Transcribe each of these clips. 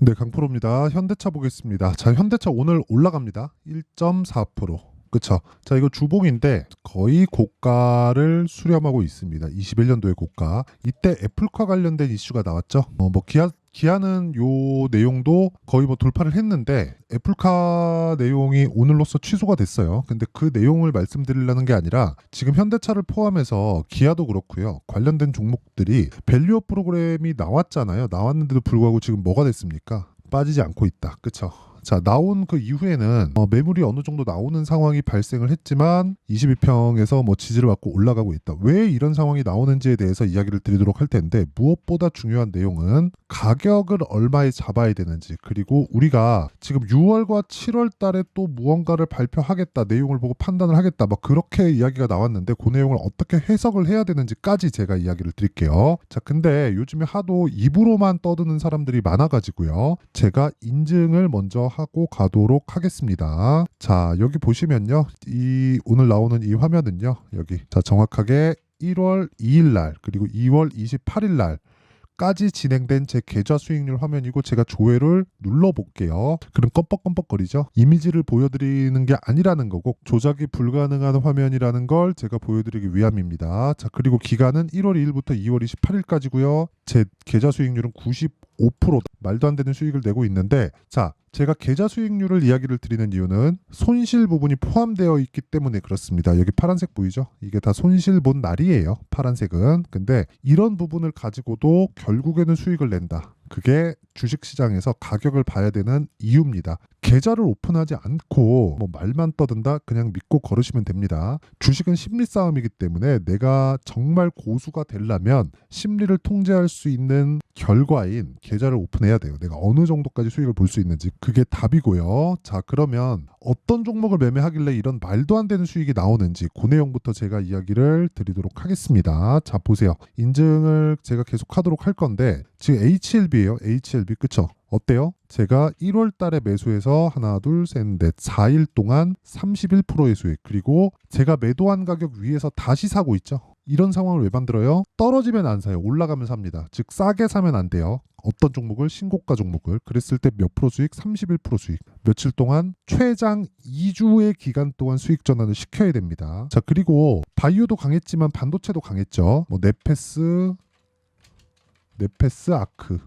네, 강프로입니다. 현대차 보겠습니다. 자, 현대차 오늘 올라갑니다. 1.4%. 그쵸? 자, 이거 주봉인데 거의 고가를 수렴하고 있습니다. 21년도의 고가. 이때 애플카 관련된 이슈가 나왔죠. 기아는 요 내용도 거의 돌파를 했는데 애플카 내용이 오늘로써 취소가 됐어요. 근데 그 내용을 말씀드리려는 게 아니라 지금 현대차를 포함해서 기아도 그렇고요. 관련된 종목들이 밸류업 프로그램이 나왔잖아요. 나왔는데도 불구하고 지금 뭐가 됐습니까? 빠지지 않고 있다. 그쵸? 자, 나온 그 이후에는 매물이 어느 정도 나오는 상황이 발생을 했지만 22평에서 지지를 받고 올라가고 있다. 왜 이런 상황이 나오는지에 대해서 이야기를 드리도록 할 텐데, 무엇보다 중요한 내용은 가격을 얼마에 잡아야 되는지, 그리고 우리가 지금 6월과 7월 달에 또 무언가를 발표하겠다, 내용을 보고 판단을 하겠다, 그렇게 이야기가 나왔는데 그 내용을 어떻게 해석을 해야 되는지까지 제가 이야기를 드릴게요. 자, 근데 요즘에 하도 입으로만 떠드는 사람들이 많아가지고요. 제가 인증을 먼저 하고 가도록 하겠습니다. 자, 여기 보시면요. 오늘 나오는 이 화면은요. 여기. 자, 정확하게 1월 2일 날 그리고 2월 28일 날까지 진행된 제 계좌 수익률 화면이고, 제가 조회를 눌러볼게요. 그럼 껌뻑껌뻑거리죠. 이미지를 보여드리는 게 아니라는 거고 조작이 불가능한 화면이라는 걸 제가 보여드리기 위함입니다. 자, 그리고 기간은 1월 2일부터 2월 28일까지고요. 제 계좌 수익률은 95%, 말도 안 되는 수익을 내고 있는데, 자, 제가 계좌 수익률을 이야기를 드리는 이유는 손실 부분이 포함되어 있기 때문에 그렇습니다. 여기 파란색 보이죠? 이게 다 손실 본 날이에요. 파란색은. 근데 이런 부분을 가지고도 결국에는 수익을 낸다. 그게 주식시장에서 가격을 봐야 되는 이유입니다. 계좌를 오픈하지 않고 말만 떠든다 그냥 믿고 걸으시면 됩니다. 주식은 심리 싸움이기 때문에 내가 정말 고수가 되려면 심리를 통제할 수 있는 결과인 계좌를 오픈해야 돼요. 내가 어느 정도까지 수익을 볼 수 있는지, 그게 답이고요. 자, 그러면 어떤 종목을 매매하길래 이런 말도 안 되는 수익이 나오는지 그 내용부터 제가 이야기를 드리도록 하겠습니다. 자, 보세요. 인증을 제가 계속 하도록 할 건데, 지금 HLB예요. HLB. 그쵸? 어때요? 제가 1월 달에 매수해서 하나, 둘, 셋, 넷, 4일 동안 31%의 수익, 그리고 제가 매도한 가격 위에서 다시 사고 있죠. 이런 상황을 왜 만들어요? 떨어지면 안 사요. 올라가면 삽니다. 즉 싸게 사면 안 돼요. 어떤 종목을, 신고가 종목을. 그랬을 때 몇 프로 수익? 31% 수익. 며칠 동안 최장 2주의 기간 동안 수익 전환을 시켜야 됩니다. 자, 그리고 바이오도 강했지만 반도체도 강했죠. 네페스 아크.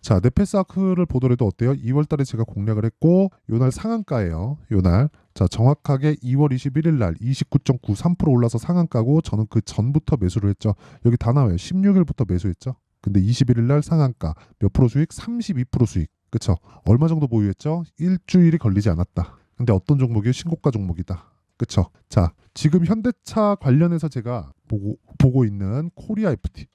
자, 네페스 아크를 보더라도 어때요? 2월 달에 제가 공략을 했고, 요날 상한가예요. 요날. 자, 정확하게 2월 21일 날 29.93% 올라서 상한가고, 저는 그 전부터 매수를 했죠. 여기 다 나와요. 16일부터 매수했죠. 근데 21일 날 상한가. 몇 프로 수익? 32% 수익. 그쵸? 얼마 정도 보유했죠? 일주일이 걸리지 않았다. 근데 어떤 종목이요? 신고가 종목이다. 그쵸? 자, 지금 현대차 관련해서 제가 보고 있는 코리아 FT.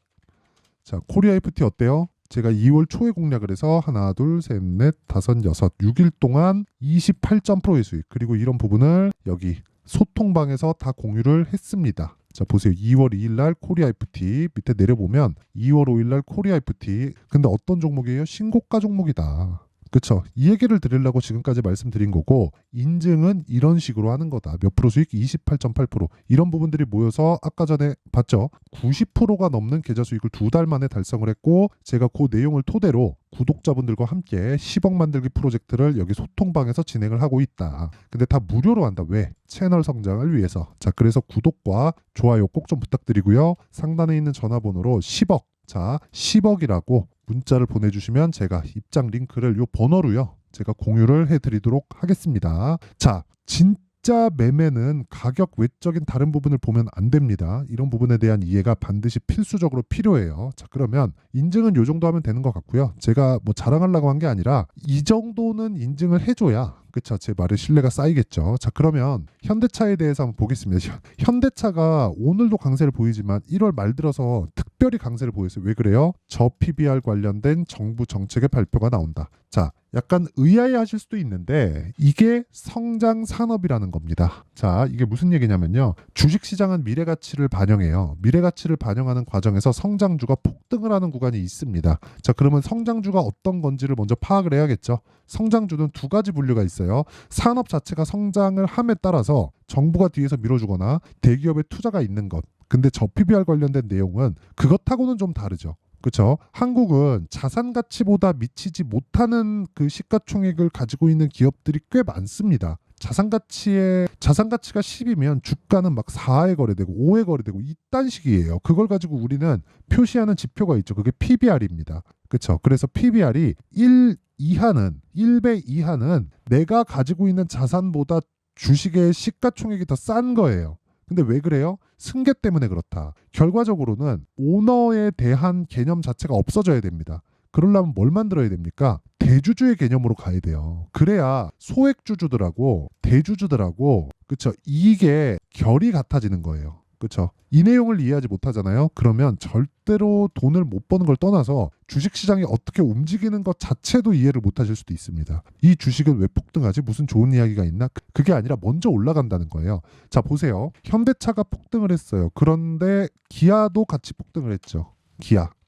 자, 코리아 FT 어때요? 제가 2월 초에 공략을 해서 하나, 둘, 셋, 넷, 다섯, 여섯, 6일 동안 28.%의 수익, 그리고 이런 부분을 여기 소통방에서 다 공유를 했습니다. 자, 보세요. 2월 2일 날 코리아 FT 밑에 내려보면 2월 5일 날 코리아 FT. 근데 어떤 종목이에요? 신고가 종목이다. 그쵸? 이 얘기를 드리려고 지금까지 말씀드린 거고, 인증은 이런 식으로 하는 거다. 몇 프로 수익? 28.8%. 이런 부분들이 모여서 아까 전에 봤죠? 90%가 넘는 계좌 수익을 2달 만에 달성을 했고, 제가 그 내용을 토대로 구독자분들과 함께 10억 만들기 프로젝트를 여기 소통방에서 진행을 하고 있다. 근데 다 무료로 한다. 왜? 채널 성장을 위해서. 자, 그래서 구독과 좋아요 꼭 좀 부탁드리고요. 상단에 있는 전화번호로 10억. 자, 10억이라고 문자를 보내주시면 제가 입장 링크를 요 번호로요, 제가 공유를 해드리도록 하겠습니다. 자, 진짜 매매는 가격 외적인 다른 부분을 보면 안 됩니다. 이런 부분에 대한 이해가 반드시 필수적으로 필요해요. 자, 그러면 인증은 요 정도 하면 되는 것 같고요. 제가 자랑하려고 한 게 아니라 이 정도는 인증을 해줘야, 그쵸, 제 말에 신뢰가 쌓이겠죠. 자, 그러면 현대차에 대해서 한번 보겠습니다. 현대차가 오늘도 강세를 보이지만 1월 말 들어서 특별히 강세를 보였어요. 왜 그래요? 저 PBR 관련된 정부 정책의 발표가 나온다. 자, 약간 의아해 하실 수도 있는데 이게 성장 산업이라는 겁니다. 자, 이게 무슨 얘기냐면요. 주식시장은 미래가치를 반영해요. 미래가치를 반영하는 과정에서 성장주가 폭등을 하는 구간이 있습니다. 자, 그러면 성장주가 어떤 건지를 먼저 파악을 해야겠죠. 성장주는 두 가지 분류가 있어요. 산업 자체가 성장을 함에 따라서 정부가 뒤에서 밀어주거나 대기업의 투자가 있는 것. 근데 저 PBR 관련된 내용은 그것하고는 좀 다르죠. 그렇죠? 한국은 자산 가치보다 미치지 못하는 그 시가총액을 가지고 있는 기업들이 꽤 많습니다. 자산 가치가 10이면 주가는 막 4에 거래되고 5에 거래되고 이딴 식이에요. 그걸 가지고 우리는 표시하는 지표가 있죠. 그게 PBR입니다. 그렇죠? 그래서 PBR이 1배 이하는 내가 가지고 있는 자산보다 주식의 시가총액이 더 싼 거예요. 근데 왜 그래요? 승계 때문에 그렇다. 결과적으로는 오너에 대한 개념 자체가 없어져야 됩니다. 그러려면 뭘 만들어야 됩니까? 대주주의 개념으로 가야 돼요. 그래야 소액주주들하고 대주주들하고 그쵸 이익의 결이 같아지는 거예요. 그쵸 이 내용을 이해하지 못하잖아요. 그러면 절대로 돈을 못 버는 걸 떠나서 주식시장이 어떻게 움직이는 것 자체도 이해를 못하실 수도 있습니다. 이 주식은 왜 폭등하지? 무슨 좋은 이야기가 있나? 그게 아니라 먼저 올라간다는 거예요. 자 보세요. 현대차가 폭등을 했어요. 그런데 기아도 같이 폭등을 했죠.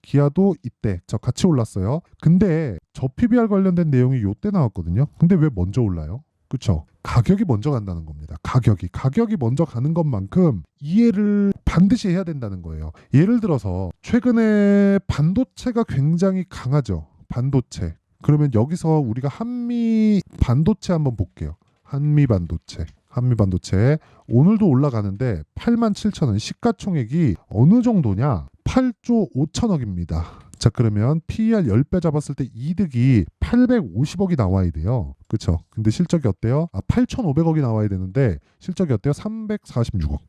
기아도 이때 저 같이 올랐어요. 근데 저 PBR 관련된 내용이 요때 나왔거든요. 근데 왜 먼저 올라요? 그쵸? 가격이 먼저 간다는 겁니다. 가격이 먼저 가는 것만큼 이해를 반드시 해야 된다는 거예요. 예를 들어서 최근에 반도체가 굉장히 강하죠. 반도체. 그러면 여기서 우리가 한미 반도체 한번 볼게요. 한미 반도체 오늘도 올라가는데 87,000원 시가총액이 어느 정도냐? 8조 5천억입니다. 자 그러면 PER 10배 잡았을 때 이득이 850억이 나와야 돼요. 그렇죠? 근데 실적이 어때요? 8,500억이 나와야 되는데 실적이 어때요? 346억.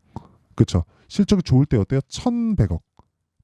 그렇죠? 실적이 좋을 때 어때요? 1,100억.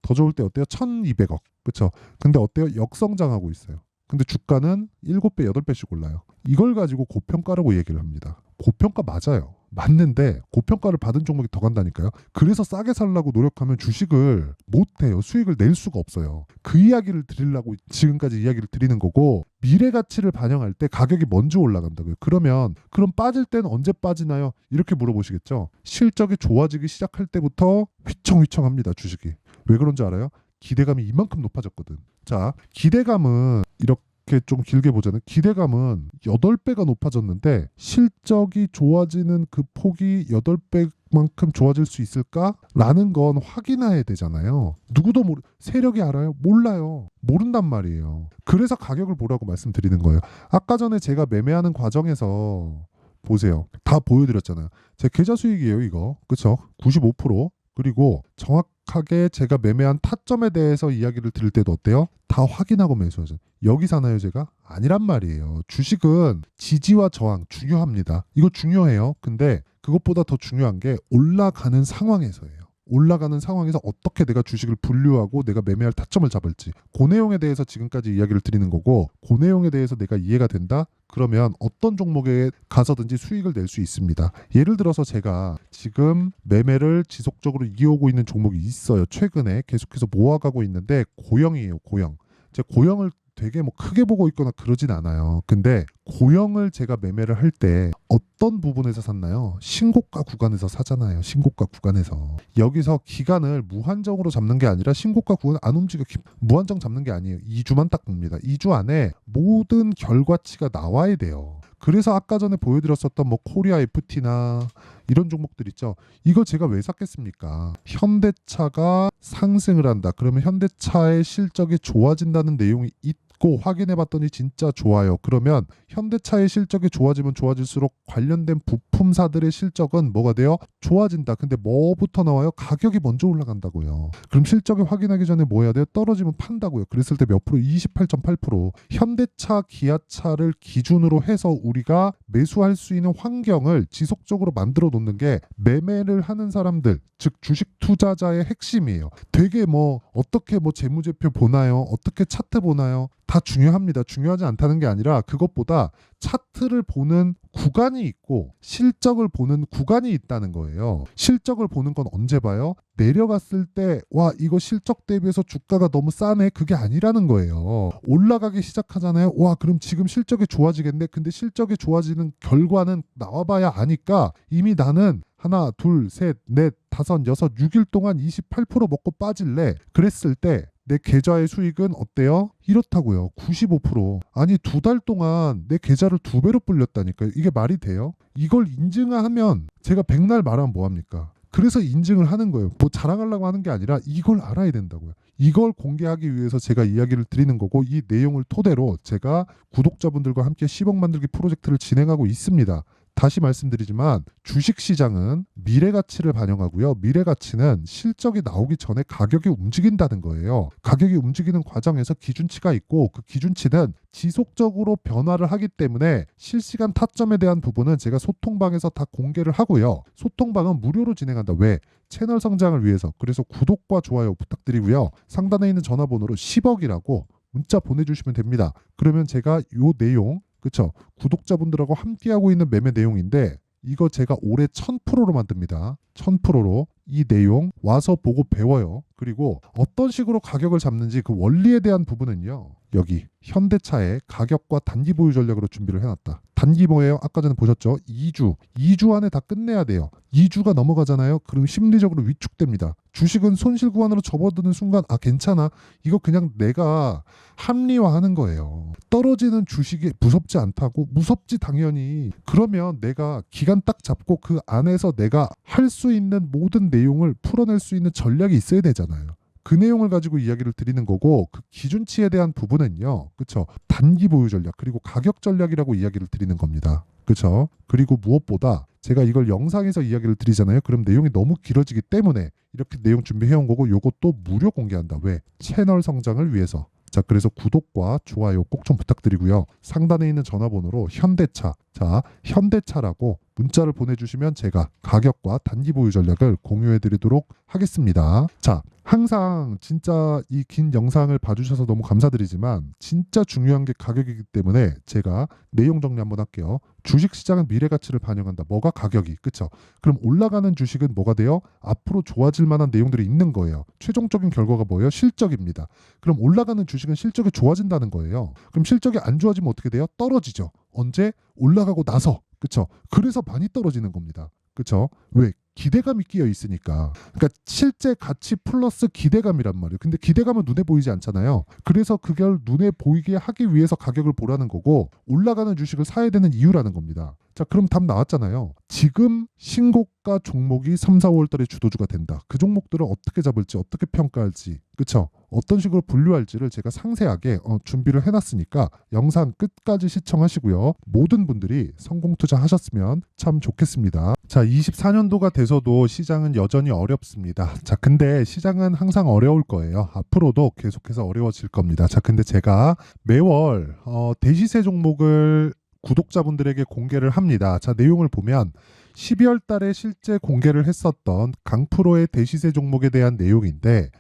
더 좋을 때 어때요? 1,200억. 그렇죠? 근데 어때요? 역성장하고 있어요. 근데 주가는 7배, 8배씩 올라요. 이걸 가지고 고평가라고 얘기를 합니다. 고평가 맞아요. 맞는데 고평가를 받은 종목이 더 간다니까요. 그래서 싸게 살라고 노력하면 주식을 못해요. 수익을 낼 수가 없어요. 그 이야기를 드리려고 지금까지 이야기를 드리는 거고 미래 가치를 반영할 때 가격이 먼저 올라간다고요. 그럼 빠질 때는 언제 빠지나요? 이렇게 물어보시겠죠. 실적이 좋아지기 시작할 때부터 휘청휘청합니다. 주식이. 왜 그런지 알아요? 기대감이 이만큼 높아졌거든. 자, 기대감은 이렇게 좀 길게 보자면 기대감은 8배가 높아졌는데 실적이 좋아지는 그 폭이 8배만큼 좋아질 수 있을까라는 건 확인해야 되잖아요. 누구도 세력이 알아요? 몰라요. 모른단 말이에요. 그래서 가격을 보라고 말씀드리는 거예요. 아까 전에 제가 매매하는 과정에서 보세요. 다 보여드렸잖아요. 제 계좌 수익이에요, 이거. 그쵸? 95%. 그리고 정확하게 제가 매매한 타점에 대해서 이야기를 드릴 때도 어때요? 다 확인하고 매수하죠. 여기 사나요 제가? 아니란 말이에요. 주식은 지지와 저항 중요합니다. 이거 중요해요. 근데 그것보다 더 중요한 게 올라가는 상황에서예요. 올라가는 상황에서 어떻게 내가 주식을 분류하고 내가 매매할 타점을 잡을지 그 내용에 대해서 지금까지 이야기를 드리는 거고 그 내용에 대해서 내가 이해가 된다? 그러면 어떤 종목에 가서든지 수익을 낼 수 있습니다. 예를 들어서 제가 지금 매매를 지속적으로 이어오고 있는 종목이 있어요. 최근에 계속해서 모아가고 있는데 고영이에요. 고영. 제가 고영을 되게 뭐 크게 보고 있거나 그러진 않아요. 근데 고영을 제가 매매를 할 때 어떤 부분에서 샀나요? 신고가 구간에서 사잖아요. 신고가 구간에서. 여기서 기간을 무한정으로 잡는 게 아니라 신고가 구간 안 움직여 무한정 잡는 게 아니에요. 2주만 딱 봅니다. 2주 안에 모든 결과치가 나와야 돼요. 그래서 아까 전에 보여드렸었던 뭐 코리아 FT나 이런 종목들 있죠. 이거 제가 왜 샀겠습니까? 현대차가 상승을 한다. 그러면 현대차의 실적이 좋아진다는 내용이 있고 확인해 봤더니 진짜 좋아요. 그러면 현대차의 실적이 좋아지면 좋아질수록 관련된 부품사들의 실적은 뭐가 돼요? 좋아진다. 근데 뭐부터 나와요? 가격이 먼저 올라간다고요. 그럼 실적을 확인하기 전에 뭐 해야 돼요? 떨어지면 판다고요. 그랬을 때 몇 프로? 28.8%. 현대차, 기아차를 기준으로 해서 우리가 매수할 수 있는 환경을 지속적으로 만들어 놓는 게 매매를 하는 사람들, 즉 주식 투자자의 핵심이에요. 되게 뭐 어떻게 뭐 재무제표 보나요? 어떻게 차트 보나요? 다 중요합니다. 중요하지 않다는 게 아니라 그것보다 차트를 보는 구간이 있고 실적을 보는 구간이 있다는 거예요. 실적을 보는 건 언제 봐요? 내려갔을 때 와 이거 실적 대비해서 주가가 너무 싸네 그게 아니라는 거예요. 올라가기 시작하잖아요. 와 그럼 지금 실적이 좋아지겠네. 근데 실적이 좋아지는 결과는 나와봐야 아니까 이미 나는 하나, 둘, 셋, 넷, 다섯, 여섯, 6일 동안 28% 먹고 빠질래. 그랬을 때 내 계좌의 수익은 어때요? 이렇다고요. 95%. 아니 2달 동안 내 계좌를 2배로 불렸다니까요. 이게 말이 돼요? 이걸 인증하면 제가 백날 말하면 뭐합니까? 그래서 인증을 하는 거예요. 뭐 자랑하려고 하는 게 아니라 이걸 알아야 된다고요. 이걸 공개하기 위해서 제가 이야기를 드리는 거고, 이 내용을 토대로 제가 구독자분들과 함께 10억 만들기 프로젝트를 진행하고 있습니다. 다시 말씀드리지만 주식시장은 미래가치를 반영하고요. 미래가치는 실적이 나오기 전에 가격이 움직인다는 거예요. 가격이 움직이는 과정에서 기준치가 있고, 그 기준치는 지속적으로 변화를 하기 때문에 실시간 타점에 대한 부분은 제가 소통방에서 다 공개를 하고요. 소통방은 무료로 진행한다. 왜? 채널 성장을 위해서. 그래서 구독과 좋아요 부탁드리고요. 상단에 있는 전화번호로 10억이라고 문자 보내주시면 됩니다. 그러면 제가 요 내용, 그쵸, 구독자분들하고 함께하고 있는 매매 내용인데, 이거 제가 올해 1000%로 만듭니다. 1000%로 이 내용 와서 보고 배워요. 그리고 어떤 식으로 가격을 잡는지 그 원리에 대한 부분은요, 여기 현대차의 가격과 단기 보유 전략으로 준비를 해놨다. 단기 뭐예요? 아까 전에 보셨죠? 2주 안에 다 끝내야 돼요. 2주가 넘어가잖아요. 그럼 심리적으로 위축됩니다. 주식은 손실 구간으로 접어드는 순간, 아 괜찮아, 이거 그냥 내가 합리화하는 거예요. 떨어지는 주식이 무섭지 않다고? 무섭지 당연히. 그러면 내가 기간 딱 잡고 그 안에서 내가 할 수 있는 모든 내용을 풀어낼 수 있는 전략이 있어야 되잖아요. 그 내용을 가지고 이야기를 드리는 거고, 그 기준치에 대한 부분은요, 그쵸, 단기 보유 전략 그리고 가격 전략이라고 이야기를 드리는 겁니다. 그쵸? 그리고 무엇보다 제가 이걸 영상에서 이야기를 드리잖아요. 그럼 내용이 너무 길어지기 때문에 이렇게 내용 준비해온 거고, 요것도 무료 공개한다. 왜? 채널 성장을 위해서. 자, 그래서 구독과 좋아요 꼭 좀 부탁드리고요. 상단에 있는 전화번호로 현대차, 자, 현대차라고 문자를 보내주시면 제가 가격과 단기 보유 전략을 공유해드리도록 하겠습니다. 자, 항상 진짜 이 긴 영상을 봐주셔서 너무 감사드리지만 진짜 중요한 게 가격이기 때문에 제가 내용 정리 한번 할게요. 주식시장은 미래가치를 반영한다. 뭐가 가격이, 그쵸? 그럼 올라가는 주식은 뭐가 돼요? 앞으로 좋아질 만한 내용들이 있는 거예요. 최종적인 결과가 뭐예요? 실적입니다. 그럼 올라가는 주식은 실적이 좋아진다는 거예요. 그럼 실적이 안 좋아지면 어떻게 돼요? 떨어지죠. 언제? 올라가고 나서. 그쵸? 그래서 많이 떨어지는 겁니다. 그쵸? 왜? 기대감이 끼어 있으니까. 그러니까 실제 가치 플러스 기대감이란 말이에요. 근데 기대감은 눈에 보이지 않잖아요. 그래서 그걸 눈에 보이게 하기 위해서 가격을 보라는 거고, 올라가는 주식을 사야 되는 이유라는 겁니다. 자, 그럼 답 나왔잖아요. 지금 신고가 종목이 3, 4, 5월 달에 주도주가 된다. 그 종목들을 어떻게 잡을지, 어떻게 평가할지, 그쵸? 어떤 식으로 분류할지를 제가 상세하게 준비를 해놨으니까 영상 끝까지 시청하시고요. 모든 분들이 성공 투자하셨으면 참 좋겠습니다. 자, 24년도가 돼서도 시장은 여전히 어렵습니다. 자, 근데 시장은 항상 어려울 거예요. 앞으로도 계속해서 어려워질 겁니다. 자, 근데 제가 매월 대시세 종목을 구독자분들에게 공개를 합니다. 자, 내용을 보면 12월 달에 실제 공개를 했었던 강프로의 대시세 종목에 대한 내용인데,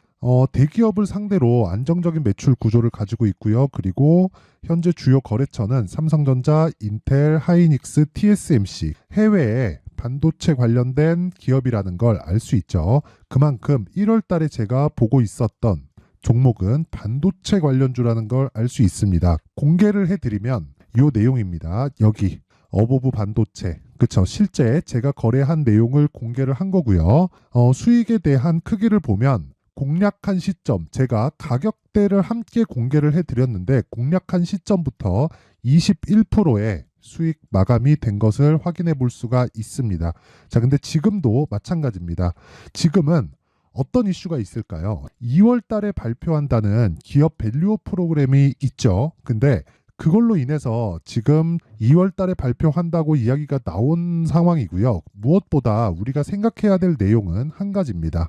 대기업을 상대로 안정적인 매출 구조를 가지고 있고요. 그리고 현재 주요 거래처는 삼성전자, 인텔, 하이닉스, TSMC, 해외에 반도체 관련된 기업이라는 걸 알 수 있죠. 그만큼 1월 달에 제가 보고 있었던 종목은 반도체 관련주라는 걸 알 수 있습니다. 공개를 해드리면 이 내용입니다. 여기 어보브 반도체, 그쵸? 실제 제가 거래한 내용을 공개를 한 거고요. 수익에 대한 크기를 보면 공략한 시점, 제가 가격대를 함께 공개를 해드렸는데 공략한 시점부터 21%의 수익 마감이 된 것을 확인해 볼 수가 있습니다. 자, 근데 지금도 마찬가지입니다. 지금은 어떤 이슈가 있을까요? 2월 달에 발표한다는 기업 밸류업 프로그램이 있죠. 근데 그걸로 인해서 지금 2월 달에 발표한다고 이야기가 나온 상황이고요. 무엇보다 우리가 생각해야 될 내용은 한 가지입니다.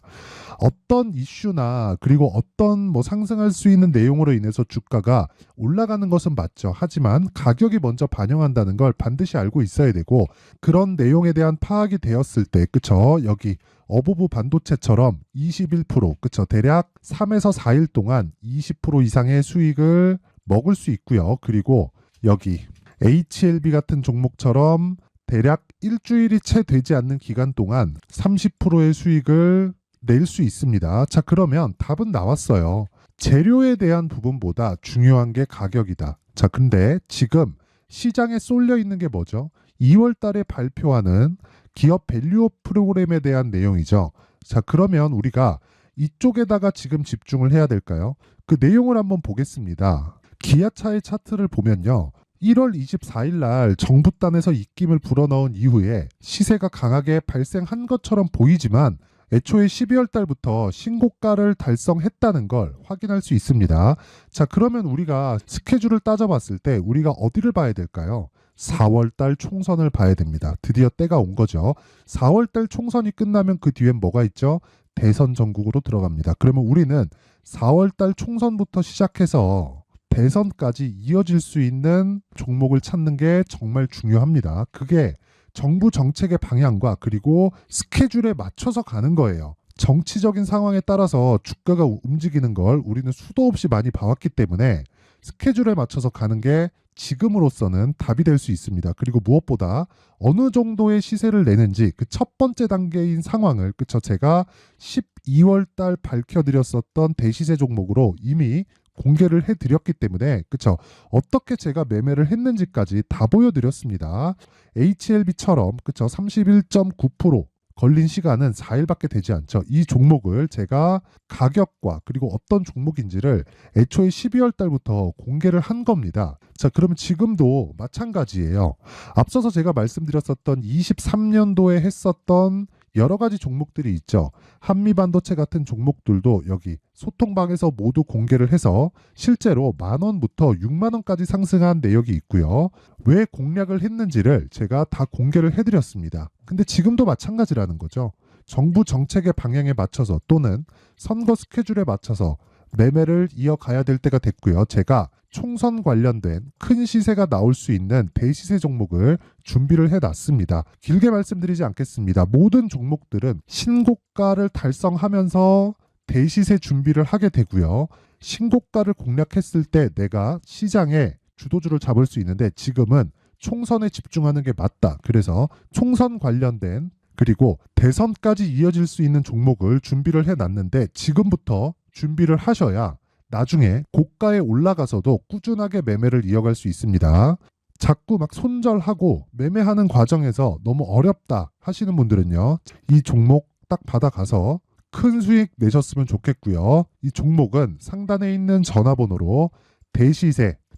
어떤 이슈나 그리고 어떤 상승할 수 있는 내용으로 인해서 주가가 올라가는 것은 맞죠. 하지만 가격이 먼저 반영한다는 걸 반드시 알고 있어야 되고, 그런 내용에 대한 파악이 되었을 때, 그쵸? 여기 어보브 반도체처럼 21%, 그쵸? 대략 3에서 4일 동안 20% 이상의 수익을 먹을 수 있고요. 그리고 여기 HLB 같은 종목처럼 대략 일주일이 채 되지 않는 기간 동안 30%의 수익을 낼 수 있습니다. 자, 그러면 답은 나왔어요. 재료에 대한 부분보다 중요한 게 가격이다. 자, 근데 지금 시장에 쏠려 있는 게 뭐죠? 2월 달에 발표하는 기업 밸류업 프로그램에 대한 내용이죠. 자, 그러면 우리가 이쪽에다가 지금 집중을 해야 될까요? 그 내용을 한번 보겠습니다. 기아차의 차트를 보면요. 1월 24일 날 정부단에서 입김을 불어넣은 이후에 시세가 강하게 발생한 것처럼 보이지만 애초에 12월 달부터 신고가를 달성했다는 걸 확인할 수 있습니다. 자, 그러면 우리가 스케줄을 따져봤을 때 우리가 어디를 봐야 될까요? 4월 달 총선을 봐야 됩니다. 드디어 때가 온 거죠. 4월 달 총선이 끝나면 그 뒤엔 뭐가 있죠? 대선 전국으로 들어갑니다. 그러면 우리는 4월 달 총선부터 시작해서 대선까지 이어질 수 있는 종목을 찾는 게 정말 중요합니다. 그게 정부 정책의 방향과 그리고 스케줄에 맞춰서 가는 거예요. 정치적인 상황에 따라서 주가가 움직이는 걸 우리는 수도 없이 많이 봐왔기 때문에 스케줄에 맞춰서 가는 게 지금으로서는 답이 될 수 있습니다. 그리고 무엇보다 어느 정도의 시세를 내는지 그 첫 번째 단계인 상황을 그쵸 제가 12월 달 밝혀드렸었던 대시세 종목으로 이미 공개를 해드렸기 때문에 그쵸 어떻게 제가 매매를 했는지까지 다 보여드렸습니다. HLB처럼 그쵸 31.9% 걸린 시간은 4일밖에 되지 않죠. 이 종목을 제가 가격과 그리고 어떤 종목인지를 애초에 12월 달부터 공개를 한 겁니다. 자, 그러면 지금도 마찬가지예요. 앞서서 제가 말씀드렸었던 23년도에 했었던 여러 가지 종목들이 있죠. 한미반도체 같은 종목들도 여기 소통방에서 모두 공개를 해서 실제로 10,000원부터 60,000원까지 상승한 내역이 있고요. 왜 공략을 했는지를 제가 다 공개를 해드렸습니다. 근데 지금도 마찬가지라는 거죠. 정부 정책의 방향에 맞춰서 또는 선거 스케줄에 맞춰서 매매를 이어가야 될 때가 됐고요. 제가 총선 관련된 큰 시세가 나올 수 있는 대시세 종목을 준비를 해놨습니다. 길게 말씀드리지 않겠습니다. 모든 종목들은 신고가를 달성하면서 대시세 준비를 하게 되고요. 신고가를 공략했을 때 내가 시장에 주도주를 잡을 수 있는데 지금은 총선에 집중하는 게 맞다. 그래서 총선 관련된 그리고 대선까지 이어질 수 있는 종목을 준비를 해놨는데 지금부터 준비를 하셔야 나중에 고가에 올라가서도 꾸준하게 매매를 이어갈 수 있습니다. 자꾸 막 손절하고 매매하는 과정에서 너무 어렵다 하시는 분들은요. 이 종목 딱 받아가서 큰 수익 내셨으면 좋겠고요. 이 종목은 상단에 있는 전화번호로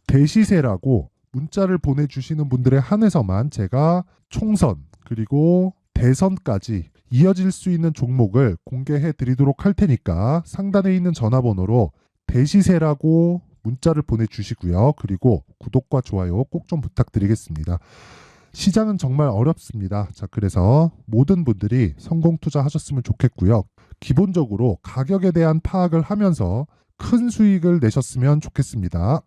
대시세라고 문자를 보내주시는 분들에 한해서만 제가 총선 그리고 대선까지 이어질 수 있는 종목을 공개해 드리도록 할 테니까 상단에 있는 전화번호로 대시세라고 문자를 보내주시고요. 그리고 구독과 좋아요 꼭 좀 부탁드리겠습니다. 시장은 정말 어렵습니다. 자, 그래서 모든 분들이 성공 투자하셨으면 좋겠고요. 기본적으로 가격에 대한 파악을 하면서 큰 수익을 내셨으면 좋겠습니다.